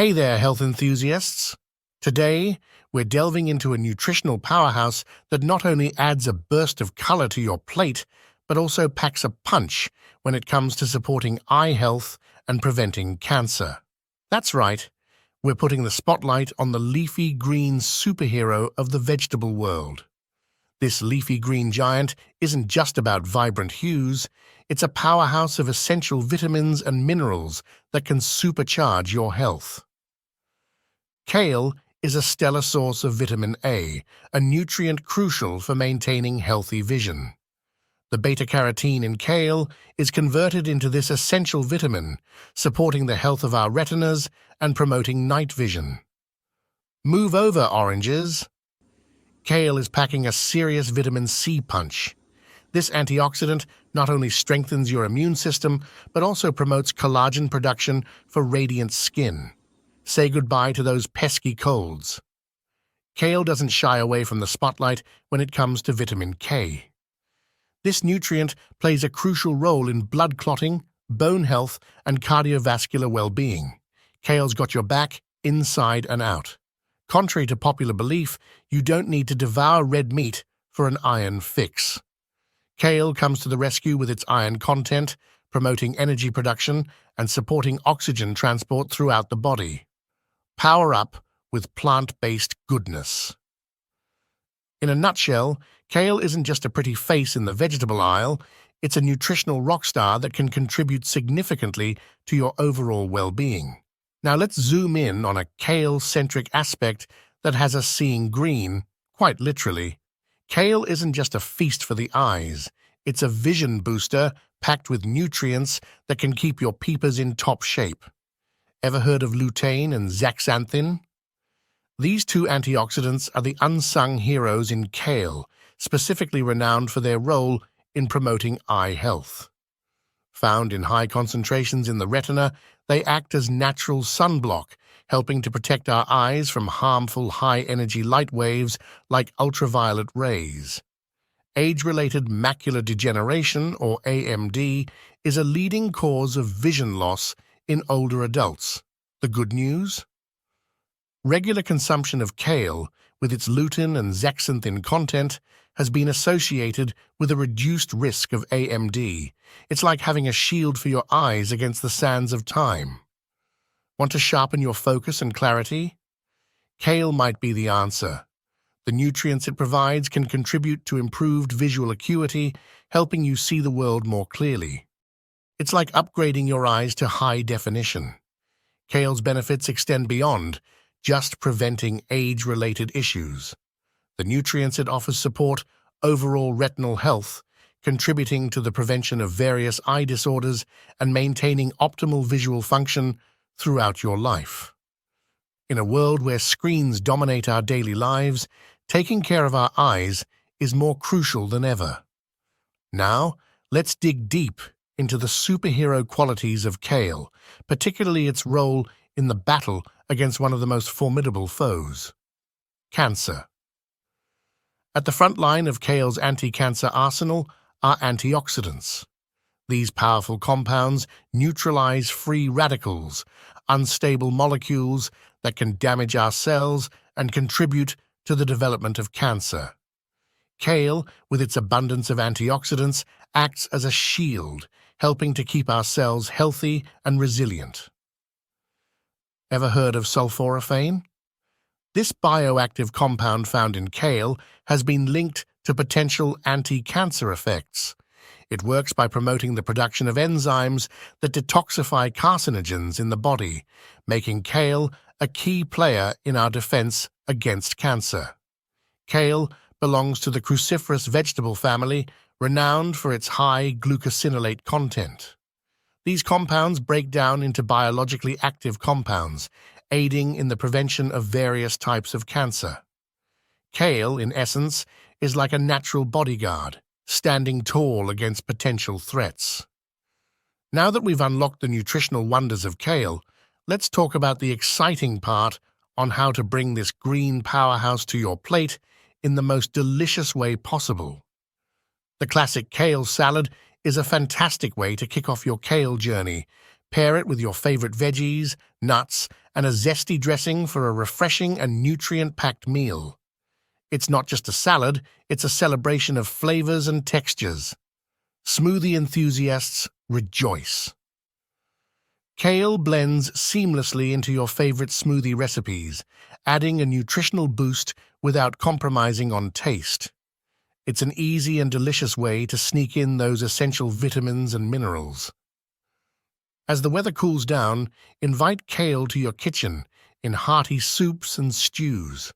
Hey there, health enthusiasts. Today, we're delving into a nutritional powerhouse that not only adds a burst of color to your plate, but also packs a punch when it comes to supporting eye health and preventing cancer. That's right, we're putting the spotlight on the leafy green superhero of the vegetable world. This leafy green giant isn't just about vibrant hues, it's a powerhouse of essential vitamins and minerals that can supercharge your health. Kale is a stellar source of vitamin A, a nutrient crucial for maintaining healthy vision. The beta-carotene in kale is converted into this essential vitamin, supporting the health of our retinas and promoting night vision. Move over, oranges. Kale is packing a serious vitamin C punch. This antioxidant not only strengthens your immune system, but also promotes collagen production for radiant skin. Say goodbye to those pesky colds. Kale doesn't shy away from the spotlight when it comes to vitamin K. This nutrient plays a crucial role in blood clotting, bone health, and cardiovascular well-being. Kale's got your back inside and out. Contrary to popular belief, you don't need to devour red meat for an iron fix. Kale comes to the rescue with its iron content, promoting energy production and supporting oxygen transport throughout the body. Power up with plant-based goodness. In a nutshell, kale isn't just a pretty face in the vegetable aisle, it's a nutritional rock star that can contribute significantly to your overall well-being. Now let's zoom in on a kale-centric aspect that has us seeing green, quite literally. Kale isn't just a feast for the eyes, it's a vision booster packed with nutrients that can keep your peepers in top shape. Ever heard of lutein and zeaxanthin? These two antioxidants are the unsung heroes in kale, specifically renowned for their role in promoting eye health. Found in high concentrations in the retina, they act as natural sunblock, helping to protect our eyes from harmful high-energy light waves like ultraviolet rays. Age-related macular degeneration, or AMD, is a leading cause of vision loss in older adults. The good news? Regular consumption of kale, with its lutein and zeaxanthin content, has been associated with a reduced risk of AMD. It's like having a shield for your eyes against the sands of time. Want to sharpen your focus and clarity? Kale might be the answer. The nutrients it provides can contribute to improved visual acuity, helping you see the world more clearly. It's like upgrading your eyes to high definition. Kale's benefits extend beyond just preventing age-related issues. The nutrients it offers support overall retinal health, contributing to the prevention of various eye disorders and maintaining optimal visual function throughout your life. In a world where screens dominate our daily lives, taking care of our eyes is more crucial than ever. Now, let's dig deep into the superhero qualities of kale, particularly its role in the battle against one of the most formidable foes, cancer. At the front line of kale's anti-cancer arsenal are antioxidants. These powerful compounds neutralize free radicals, unstable molecules that can damage our cells and contribute to the development of cancer. Kale, with its abundance of antioxidants, acts as a shield, helping to keep our cells healthy and resilient. Ever heard of sulforaphane? This bioactive compound found in kale has been linked to potential anti-cancer effects. It works by promoting the production of enzymes that detoxify carcinogens in the body, making kale a key player in our defense against cancer. Kale belongs to the cruciferous vegetable family, renowned for its high glucosinolate content. These compounds break down into biologically active compounds, aiding in the prevention of various types of cancer. Kale, in essence, is like a natural bodyguard, standing tall against potential threats. Now that we've unlocked the nutritional wonders of kale, let's talk about the exciting part on how to bring this green powerhouse to your plate in the most delicious way possible. The classic kale salad is a fantastic way to kick off your kale journey, Pair it with your favorite veggies, nuts, and a zesty dressing for a refreshing and nutrient-packed meal. It's not just a salad, it's a celebration of flavors and textures. Smoothie enthusiasts, rejoice! Kale blends seamlessly into your favorite smoothie recipes, adding a nutritional boost without compromising on taste. It's an easy and delicious way to sneak in those essential vitamins and minerals. As the weather cools down, invite kale to your kitchen in hearty soups and stews.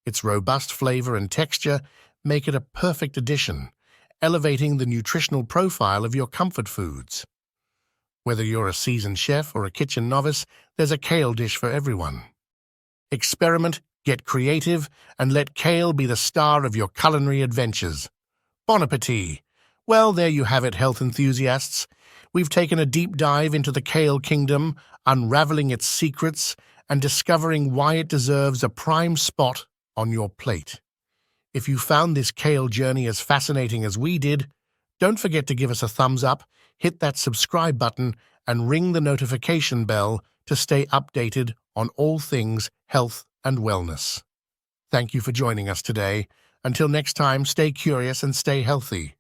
Its robust flavor and texture make it a perfect addition, elevating the nutritional profile of your comfort foods. Whether you're a seasoned chef or a kitchen novice, there's a kale dish for everyone. Experiment, get creative, and let kale be the star of your culinary adventures. Bon appetit! Well, there you have it, health enthusiasts. We've taken a deep dive into the kale kingdom, unraveling its secrets and discovering why it deserves a prime spot on your plate. If you found this kale journey as fascinating as we did, don't forget to give us a thumbs up, hit that subscribe button, and ring the notification bell to stay updated on all things health and wellness. Thank you for joining us today. Until next time, stay curious and stay healthy.